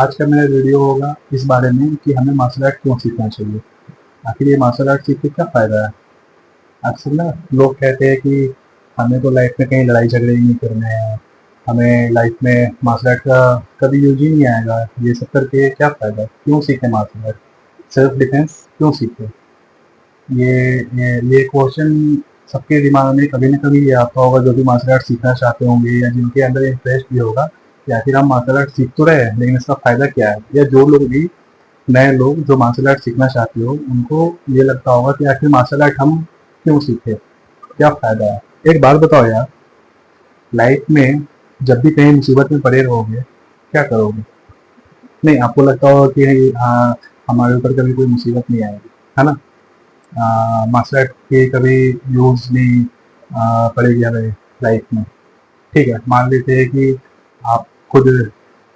आज का मेरा वीडियो होगा इस बारे में कि हमें मार्शल आर्ट क्यों सीखना चाहिए। आखिर ये मार्शल आर्ट सीख के क्या फ़ायदा है। अक्सर ना लोग कहते हैं कि हमें तो लाइफ में कहीं लड़ाई झगड़े ही नहीं करने हैं, हमें लाइफ में मार्शल आर्ट का कभी यूज ही नहीं आएगा, ये सब करके क्या फ़ायदा, क्यों सीखें मार्शल आर्ट, सेल्फ डिफेंस क्यों सीखें। ये क्वेश्चन सबके दिमाग में कभी ना कभी ये आता होगा जो भी मार्शल आर्ट सीखना चाहते होंगे या जिनके अंदर इंटरेस्ट भी होगा कि आखिर हम मार्शल आर्ट सीख तो रहे हैं लेकिन इसका फ़ायदा क्या है। या जो लोग भी नए लोग जो मार्शल आर्ट सीखना चाहते हो उनको ये लगता होगा कि आखिर मार्शल आर्ट हम क्यों सीखे, क्या फ़ायदा है। एक बात बताओ यार, लाइफ में जब भी कहीं मुसीबत में पड़े रहोगे क्या करोगे। नहीं, आपको लगता होगा कि हाँ, हमारे ऊपर कभी कोई मुसीबत नहीं आएगी, है ना। मार्शल आर्ट की कभी यूज़ नहीं पड़ेगी हमें लाइफ में। ठीक है, मान लेते हैं कि आप खुद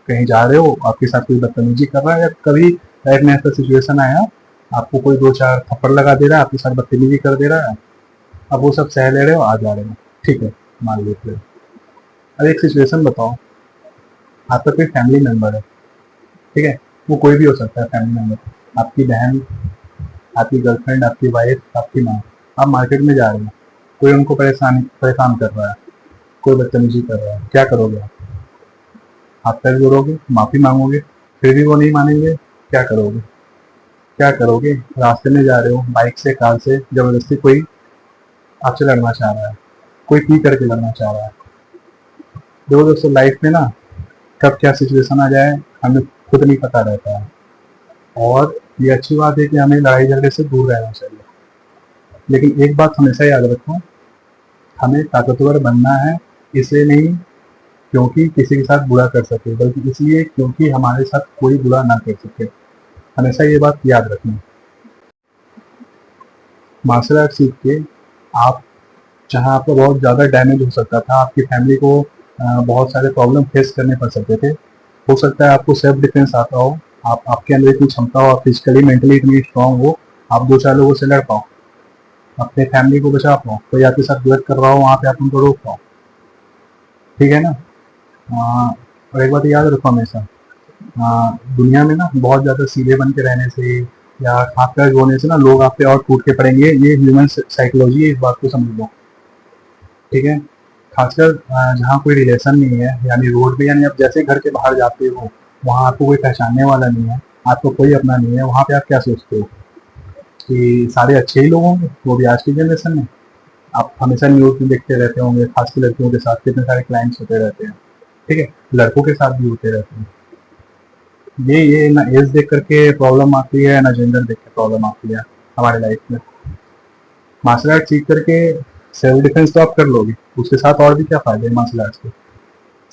कहीं जा रहे हो, आपके साथ कोई बदतमीजी कर रहा है या कभी लाइफ में ऐसा सिचुएशन आया, आपको कोई 2-4 थप्पड़ लगा दे रहा है, आपके साथ बदतमीजी कर दे रहा है, अब वो सब सह ले रहे हो, आ जा रहे हो। ठीक है, मान लेते हो। अब एक सिचुएशन बताओ, आपका कोई फैमिली मेंबर है, ठीक है, वो कोई भी हो सकता है फैमिली मेंबर, आपकी बहन, आपकी गर्लफ्रेंड, आपकी वाइफ, आपकी माँ। आप मार्केट में जा रहे हो, कोई उनको परेशान कर रहा है, कोई बदतमीजी कर रहा है, क्या करोगे आप। हाथ पैर जोड़ोगे, माफ़ी मांगोगे, फिर भी वो नहीं मानेंगे, क्या करोगे। क्या करोगे, रास्ते में जा रहे हो, बाइक से, कार से, ज़बरदस्ती कोई आपसे लड़ना चाह रहा है, कोई पी करके लड़ना चाह रहा है। देखो दोस्तों, लाइफ में ना कब क्या सिचुएशन आ जाए हमें खुद नहीं पता रहता है, और ये अच्छी बात है कि हमें लड़ाई झगड़े से दूर रहना चाहिए। लेकिन एक बात हमेशा याद रखो, हमें ताकतवर बनना है इसलिए नहीं क्योंकि किसी के साथ बुरा कर सके, बल्कि इसलिए क्योंकि हमारे साथ कोई बुरा ना कर सके। हमेशा ये बात याद रखना। मार्शल आर्ट सीख के आप, जहाँ आपका बहुत ज़्यादा डैमेज हो सकता था, आपकी फैमिली को बहुत सारे प्रॉब्लम फेस करने पड़ सकते थे, हो सकता है आपको सेल्फ डिफेंस आता हो, आप आपके अंदर इतनी क्षमता हो, आप फिजिकली मेंटली इतनी स्ट्रांग हो, आप 2-4 लोगों से लड़ पाओ, अपने फैमिली को बचा पाओ, कोई आपके साथ गलत कर रहा हो वहाँ पे आप उनको रोक पाओ। ठीक है ना। और एक बात याद रखो हमेशा, दुनिया में ना बहुत ज़्यादा सीधे बन के रहने से या हाथ पैर जोड़ने से ना लोग आप पे और टूट के पड़ेंगे, ये ह्यूमन साइकोलॉजी है, इस बात को समझ लो। ठीक है, खासकर जहाँ कोई रिलेशन नहीं है, यानी रोड पे, यानी आप जैसे घर के बाहर जाते हो वहाँ आपको कोई पहचानने वाला नहीं है, आपको कोई अपना नहीं है, वहाँ पे आप क्या सोचते हो कि सारे अच्छे ही लोग होंगे, वो भी आज की जनरेशन में। आप हमेशा न्यूज़ में देखते रहते होंगे, खासकर लड़कियों के साथ कितने सारे क्राइम्स होते रहते हैं। ठीक है, लड़कों के साथ भी होते रहते हैं। ये ना एज देख करके प्रॉब्लम आती है, ना जेंडर देख के प्रॉब्लम आती है हमारे लाइफ में। मार्शल आर्ट सीख करके सेल्फ डिफेंस तो आप कर लोगे, उसके साथ और भी क्या फायदे हैं मार्शल आर्ट्स के।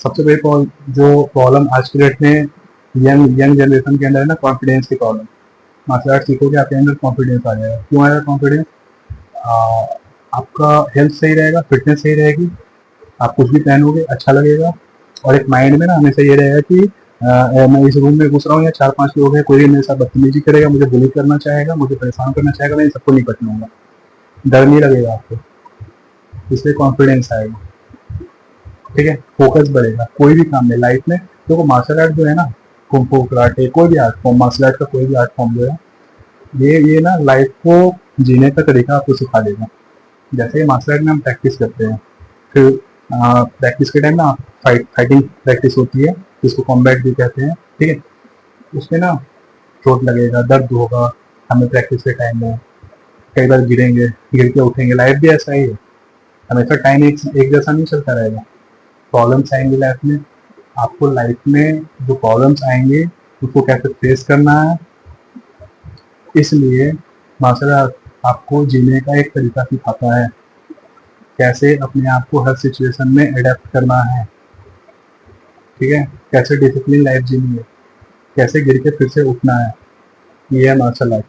सबसे बड़ी जो प्रॉब्लम आज के डेट में यंग यंग जनरेशन के अंदर है ना, कॉन्फिडेंस की प्रॉब्लम। मार्शल आर्ट सीखोगे आपके अंदर कॉन्फिडेंस आ जाएगा। क्यों आएगा कॉन्फिडेंस, आपका हेल्थ सही रहेगा, फिटनेस सही रहेगी, आप कुछ भी पहनोगे अच्छा लगेगा, और एक माइंड में ना हमेशा ये रहेगा कि मैं इस रूम में घुस रहा हूँ या 4-5 लोग हैं, कोई मेरे साथ बदतमीजी करेगा, मुझे बुली करना चाहेगा, मुझे परेशान करना चाहेगा, मैं इन सबको निपट लूंगा। डर नहीं लगेगा आपको, इसलिए कॉन्फिडेंस आएगा। ठीक है, फोकस बढ़ेगा कोई भी काम में लाइफ में। देखो मार्शल आर्ट जो है ना, कुंग फू, कराटे, कोई भी आर्ट फॉर्म, मार्शल आर्ट का कोई भी आर्ट फॉर्म जो है, ये ना लाइफ को जीने का तरीका आपको सिखा देगा। जैसे मार्शल आर्ट में हम प्रैक्टिस करते हैं, फिर प्रैक्टिस के टाइम ना फाइटिंग प्रैक्टिस होती है, जिसको कॉम्बैट भी कहते हैं। ठीक है, उसमें ना चोट लगेगा, दर्द होगा, हमें प्रैक्टिस के टाइम में कई बार गिरेंगे, गिर के उठेंगे। लाइफ भी ऐसा ही है, हमेशा टाइम एक जैसा नहीं चलता रहेगा। प्रॉब्लम्स आएंगे लाइफ में, आपको लाइफ में जो प्रॉब्लम्स आएंगे उसको कैसे फेस करना है, इसलिए मार्शल आर्ट आपको जीने का एक तरीका सिखाता है, कैसे अपने आप को हर सिचुएशन में अडेप्ट करना है। ठीक है, कैसे डिसिप्लिन लाइफ जीनी है, कैसे गिर के फिर से उठना है, ये है मार्शल आर्ट।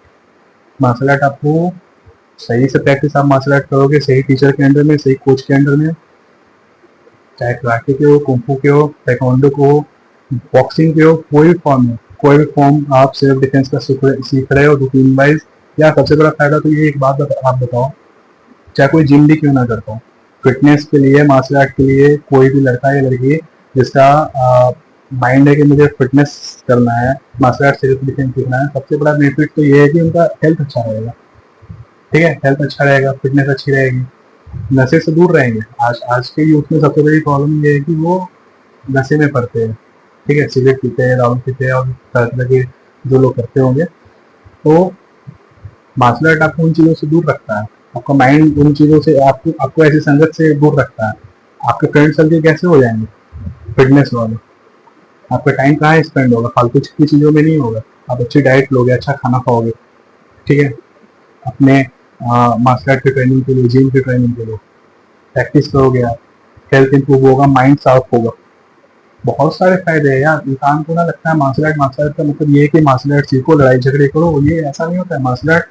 मार्शल आर्ट आपको सही से प्रैक्टिस आप मार्शल आर्ट करोगे, सही टीचर के अंडर में, सही कोच के अंडर में, चाहे कराटे के हो, कुंग फू के हो, ताइक्वांडो को हो, बॉक्सिंग के हो, कोई भी फॉर्म है, कोई भी फॉर्म आप सेल्फ डिफेंस का सीख रहे हो रूटीन वाइज। या सबसे बड़ा फायदा तो ये, एक बात आप बताओ, चाहे कोई जिम भी क्यों ना करता हो, फिटनेस के लिए, मार्शल आर्ट के लिए कोई भी लड़का या लड़की जिसका माइंड है कि मुझे फिटनेस करना है, मार्शल आर्ट सेल्फ डिफेंस सीखना है, सबसे बड़ा बेनिफिट तो ये है कि उनका हेल्थ अच्छा रहेगा। ठीक है, हेल्थ अच्छा रहेगा, फिटनेस अच्छी रहेगी, नशे से दूर रहेंगे। आज आज के यूथ में सबसे बड़ी प्रॉब्लम ये है कि वो नशे में पड़ते हैं। ठीक है, सिगरेट पीते हैं, दारू पीते हैं और तरह तरह के जो लोग करते होंगे। तो मार्शल आर्ट आपको उन चीज़ों से दूर रखता है, आपका माइंड उन चीज़ों से, आपको आपको ऐसी संगत से दूर रखता है। आपके फ्रेंड सर्कल कैसे हो जाएंगे फिटनेस वाले, आपका टाइम कहाँ स्पेंड होगा, फालतू की चीज़ों में नहीं होगा। आप अच्छी डाइट लोगे, अच्छा खाना खाओगे। ठीक है, अपने मार्शल आर्ट की ट्रेनिंग के लिए, जिम की ट्रेनिंग के लिए प्रैक्टिस करोगे आप, हेल्थ इंप्रूव होगा, माइंड साफ होगा। बहुत सारे फायदे हैं यार। इंसान को ना लगता है मार्शल आर्ट का मतलब ये है कि मार्शल आर्ट सीखो, लड़ाई झगड़े करो, ये ऐसा नहीं होता है। मार्शल आर्ट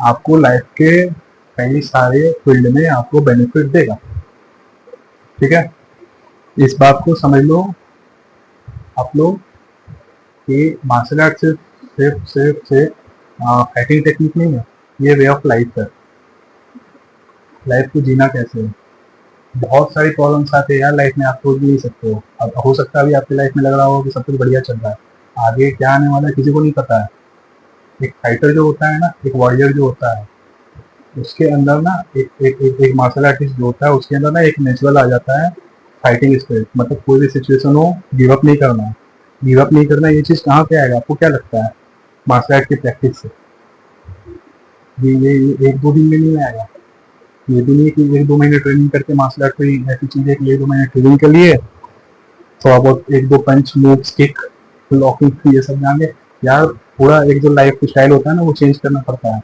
आपको लाइफ के कई सारे फील्ड में आपको बेनिफिट देगा। ठीक है, इस बात को समझ लो आप लोग कि मार्शल आर्ट सिर्फ फाइटिंग टेक्निक नहीं है, ये वे ऑफ लाइफ है। लाइफ को जीना कैसे है। बहुत सारी प्रॉब्लम्स आते हैं यार लाइफ में, आप सोच भी नहीं सकते हो। अब हो सकता है अभी आपकी लाइफ में लग रहा हो कि सब कुछ बढ़िया चल रहा है, आगे क्या आने वाला है किसी को नहीं पता है। एक फाइटर जो होता है ना, एक वॉरियर जो होता है, उसके अंदर ना एक मार्शल आर्टिस्ट जो होता है उसके अंदर ना एक नेचुरल आ जाता है फाइटिंग स्पिरिट। मतलब कोई भी सिचुएशन हो, गिव अप नहीं करना है। गिव अप नहीं करना, ये चीज़ कहाँ पे आएगा आपको क्या लगता है? मार्शल आर्ट की प्रैक्टिस से। ये एक दो दिन में नहीं आएगा। ये भी नहीं कि एक दो महीने ट्रेनिंग करके मार्शल आर्ट कोई ऐसी चीज़ है कि एक दो महीने ट्रेनिंग के लिए थोड़ा बहुत एक दो पंच मूव्स किक लॉकिंग ये सब जाने यार। पूरा एक जो लाइफ स्टाइल होता है ना वो चेंज करना पड़ता है।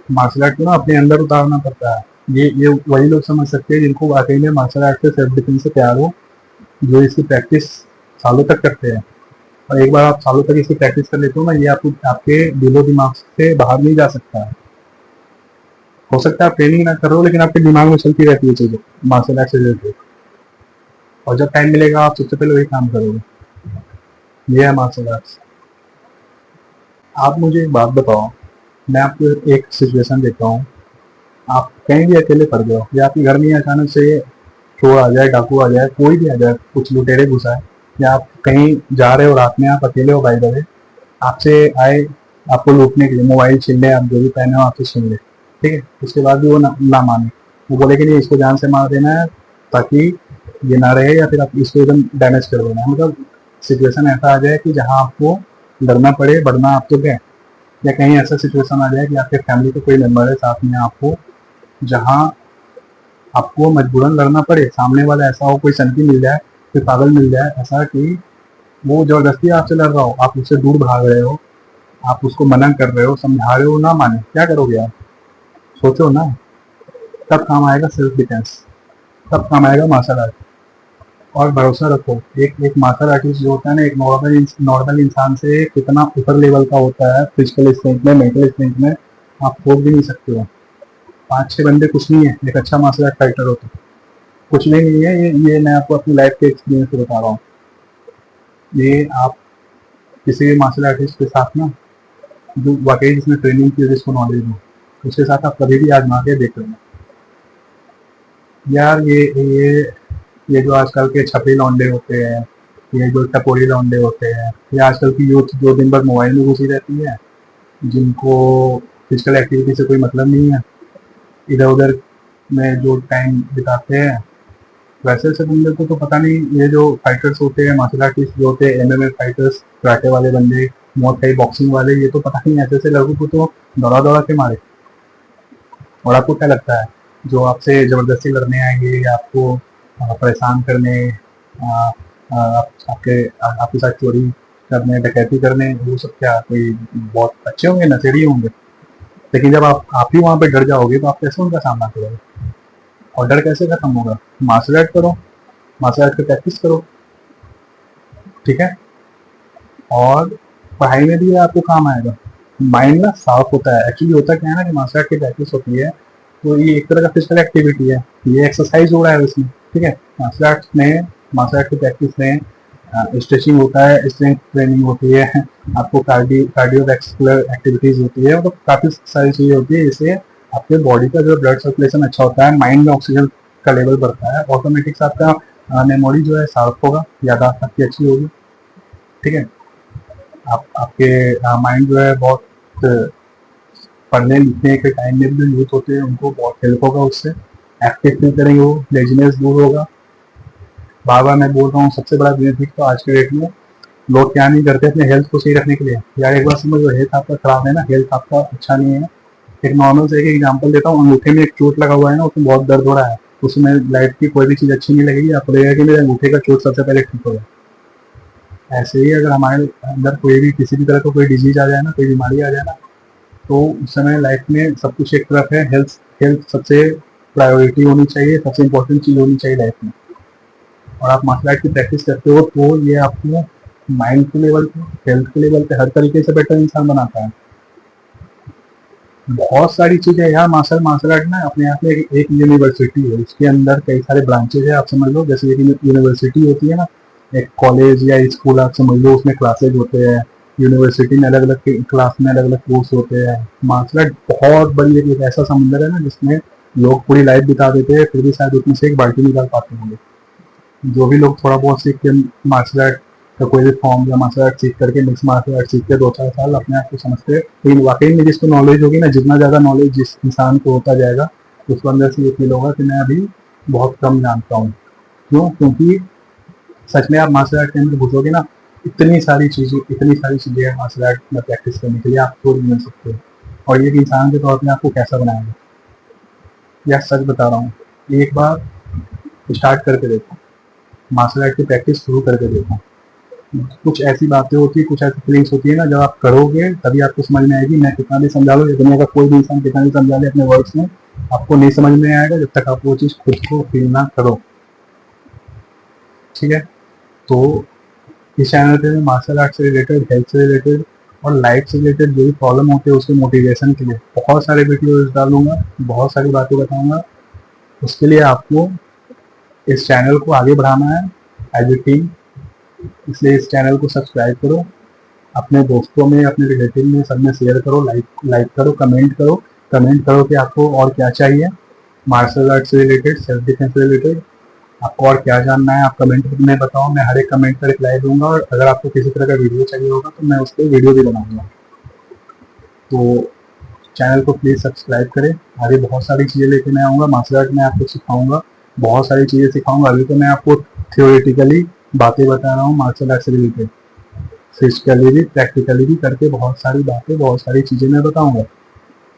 मार्शल आर्ट को ना अपने अंदर उतारना पड़ता है। ये वही लोग समझ सकते हैं जिनको वाकई में मार्शल आर्ट से सेल्फ डिफेंस से प्यार हो, जो इसकी प्रैक्टिस सालों तक करते हैं। और एक बार आप सालों तक इसकी प्रैक्टिस कर लेते हो ना, ये आपको आपके दिलो दिमाग से बाहर नहीं जा सकता है। हो सकता है आप ट्रेनिंग ना कर रहे हो लेकिन आपके दिमाग में चलती रहती है चीज़ें मार्शल आर्ट से रिलेटेड, और जब टाइम मिलेगा आप सबसे पहले वही काम करोगे। ये है मार्शल आर्ट्स। आप मुझे एक बात बताओ, मैं आपको एक सिचुएशन देता हूँ। आप कहीं भी अकेले पड़ गए हो, या आपके घर में अचानक से चोर आ जाए, डाकू आ जाए, कोई भी आ जाए, कुछ लुटेरे घुस आए, या आप कहीं जा रहे हो रात में, आप अकेले हो बाई द वे, आपसे आए आपको लूटने के लिए, मोबाइल छीन ले, आप जो भी पहने हो आपसे छीन ले। ठीक है, उसके बाद भी वो ना माने, वो बोले कि नहीं इसको जान से मार देना है ताकि ये ना रहे, या फिर आप इसको एकदम डैमेज कर देना है। मतलब सिचुएशन ऐसा आ जाए कि जहाँ आपको डरना पड़े, बढ़ना आप तो गए, या कहीं ऐसा सिचुएशन आ जाए कि आपके फैमिली का कोई मेम्बर है साथ में आपको, जहाँ आपको मजबूरन लड़ना पड़े, सामने वाला ऐसा हो, कोई सनकी मिल जाए, कोई पागल मिल जाए ऐसा कि वो जबरदस्ती आपसे लड़ रहा हो, आप उससे दूर भाग रहे हो, आप उसको मना कर रहे हो, समझा रहे हो, ना माने, क्या करोगे आप? सोचो ना। तब काम आएगा सेल्फ डिफेंस, तब काम आएगा मार्शल आर्ट। और भरोसा रखो, एक एक मार्शल आर्टिस्ट जो होता है ना, एक नॉर्मल इंसान से कितना ऊपर लेवल का होता है फिजिकल स्ट्रेंथ में, मेंटल स्ट्रेंथ में, आप सोच भी नहीं सकते हो। 5-6 बंदे कुछ नहीं है एक अच्छा मार्शल आर्ट फाइटर होता है, कुछ नहीं है। ये मैं आपको अपनी लाइफ के एक्सपीरियंस से बता रहा हूँ। ये आप किसी भी मार्शल आर्टिस्ट के साथ ना, जो वाकई जिसने ट्रेनिंग की है, जिसको नॉलेज हो, उसके साथ आप कभी भी आजमा के देख लेना यार। ये जो आजकल के छपरी लौंडे होते हैं, ये जो टपोरी लौंडे होते हैं, ये आजकल की यूथ जो दिन भर मोबाइल में घुसी रहती है, जिनको फिजिकल एक्टिविटी से कोई मतलब नहीं है, इधर उधर में जो टाइम बिताते हैं, वैसे ऐसे बंदे को तो पता नहीं। ये जो फाइटर्स होते हैं, मार्शल आर्टिस्ट जो होते हैं, एमएमए फाइटर्स, कराटे वाले बंदे, मुay थाई बॉक्सिंग वाले, ये तो पता नहीं ऐसे ऐसे लड़कों को तो दौड़ा दौड़ा के मारे। और आपको क्या लगता है जो आपसे जबरदस्ती लड़ने आएंगे या आपको परेशान करने, आपके साथ चोरी करने, डकैती करने, वो सब क्या कोई बहुत अच्छे होंगे, नशेड़ी होंगे? लेकिन जब आप ही वहाँ पे डर जाओगे तो आप कैसे उनका सामना करोगे? और डर कैसे खत्म होगा? मार्शल आर्ट करो, मार्शल आर्ट की प्रैक्टिस करो। ठीक है, और पढ़ाई में भी ये आपको काम आएगा। माइंड ना साफ होता है। एक्चुअली होता क्या है ना कि मार्शल आर्ट की प्रैक्टिस होती है तो ये एक तरह का फिजिकल एक्टिविटी है, ये एक्सरसाइज हो रहा है उसमें। ठीक है, मार्शल आर्ट की प्रैक्टिस में स्ट्रेचिंग होता है, स्ट्रेंथ ट्रेनिंग होती है, आपको कार्डियोवैस्कुलर एक्टिविटीज होती है, मतलब काफी सारी चीजें होती है जिससे आपके बॉडी का जो ब्लड सर्कुलेशन अच्छा होता है, माइंड में ऑक्सीजन का लेवल बढ़ता है, ऑटोमेटिक आपका मेमोरी जो है शार्प होगा, यादाश्त आपकी अच्छी होगी। ठीक है। आपके माइंड जो है बहुत पढ़ने लिखने के टाइम में भी यूथ होते हैं, उनको बहुत हेल्प होगा उससे। एक्टिव फील करेंगे, वो लेजीनेस दूर होगा। बार बार मैं बोल रहा हूँ, सबसे बड़ा बेनिफिट तो आज के डेट में लोग क्या नहीं करते अपने हेल्थ को सही रखने के लिए। यार एक बार समझो, हेल्थ आपका खराब है ना, हेल्थ आपका अच्छा नहीं है। एक नॉर्मल से एक एग्जांपल देता हूँ, अंगूठे में एक चोट लगा हुआ है ना, उसमें बहुत दर्द हो रहा है, उसमें लाइफ की कोई भी चीज अच्छी नहीं लगेगी, आपको लगेगा कि मेरे अंगूठे का चोट सबसे पहले ठीक होगा। ऐसे ही अगर हमारे अंदर कोई भी किसी भी तरह का कोई डिजीज आ जाए ना, कोई बीमारी आ जाए ना, तो उस समय लाइफ में सब कुछ एक तरफ है, हेल्थ हेल्थ सबसे प्रायोरिटी होनी चाहिए, सबसे इंपॉर्टेंट चीज होनी चाहिए लाइफ में। और आप मार्शल आर्ट की प्रैक्टिस करते हो तो ये आपको माइंड के लेवल पे, हेल्थ के लेवल पे हर तरीके से बेटर इंसान बनाता है। बहुत सारी चीजें यार, मार्शल आर्ट ना अपने आप में एक यूनिवर्सिटी है, उसके अंदर कई सारे ब्रांचेज है। आप समझ लो जैसे एक यूनिवर्सिटी होती है ना, एक कॉलेज या स्कूल आप समझ लो, उसमें क्लासेज होते हैं। यूनिवर्सिटी में अलग अलग क्लास में अलग अलग कोर्स होते हैं। मार्शल आर्ट बहुत बड़ी एक ऐसा समुंदर है ना, जिसमें लोग पूरी लाइफ बिता देते हैं, फिर भी शायद उसमें से एक बाल्टी निकाल पाते होंगे। जो भी लोग थोड़ा बहुत सीख के मार्शल आर्ट का कोई भी फॉर्म या मार्शल आर्ट सीख करके, मिक्स मार्शल आर्ट सीख के 2-4 साल अपने आप को समझते हैं, लेकिन वाकई में जिसको नॉलेज होगी ना, जितना ज़्यादा नॉलेज जिस इंसान को होता जाएगा, उसको अंदर से ये फील होगा कि मैं अभी बहुत कम जानता हूँ। क्यों? क्योंकि सच में आप मार्शल आर्ट के अंदर घुसोगे ना, इतनी सारी चीज़ें हैं मार्शल आर्ट में प्रैक्टिस करने के लिए, आप सोच भी नहीं सकते। और ये इंसान के तौर पर आपको कैसा बनाएगा, या सच बता रहा हूँ, एक बार स्टार्ट करके देखो, मार्शल आर्ट की प्रैक्टिस शुरू करके देखो। कुछ ऐसी बातें होती है, कुछ ऐसी फीलिंग्स होती है ना, जब आप करोगे तभी आपको समझ में आएगी। मैं कितना भी समझा लो, ये दुनिया का कोई भी इंसान कितना भी समझा ले अपने वर्ड्स में, आपको नहीं समझ में आएगा जब तक आप वो चीज़ खुद को फील ना करो। ठीक है। तो इस चैनल पे मैं मार्शल आर्ट से रिलेटेड, हेल्थ से रिलेटेड और लाइफ से रिलेटेड जो भी प्रॉब्लम होते हैं उसके मोटिवेशन के लिए बहुत सारे वीडियोज डालूंगा, बहुत सारी बातें बताऊंगा। उसके लिए आपको इस चैनल को आगे बढ़ाना है एज ए टीम, इसलिए इस चैनल को सब्सक्राइब करो, अपने दोस्तों में, अपने रिलेटिव में, सब में शेयर करो, लाइक करो, कमेंट करो कि आपको और क्या चाहिए मार्शल आर्ट से रिलेटेड, सेल्फ डिफेंस से रिलेटेड, आपको और क्या जानना है, आप कमेंट में बताओ। मैं हर एक कमेंट का रिप्लाई दूंगा, और अगर आपको किसी तरह का वीडियो चाहिए होगा तो मैं उस पर वीडियो भी बनाऊंगा। तो चैनल को प्लीज़ सब्सक्राइब करें। आगे बहुत सारी चीज़ें लेके मैं आऊँगा, मार्शल आर्ट में आपको सिखाऊंगा, बहुत सारी चीज़ें सिखाऊंगा। अभी तो मैं आपको थियोरेटिकली बातें बता रहा हूँ मार्शल आर्ट से रिलेटेड, फिजिकली भी प्रैक्टिकली भी करके बहुत सारी बातें, बहुत सारी चीज़ें मैं बताऊंगा।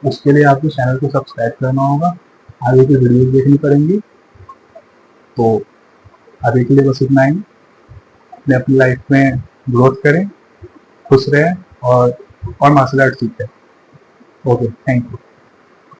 उसके लिए आपको चैनल को सब्सक्राइब करना होगा, आगे की वीडियो देखनी पड़ेंगी। तो अभी के लिए बस इतना ही। अपनी लाइफ में ग्रोथ करें, खुश रहें और मार्शल आर्ट सीखें। Okay, thank you.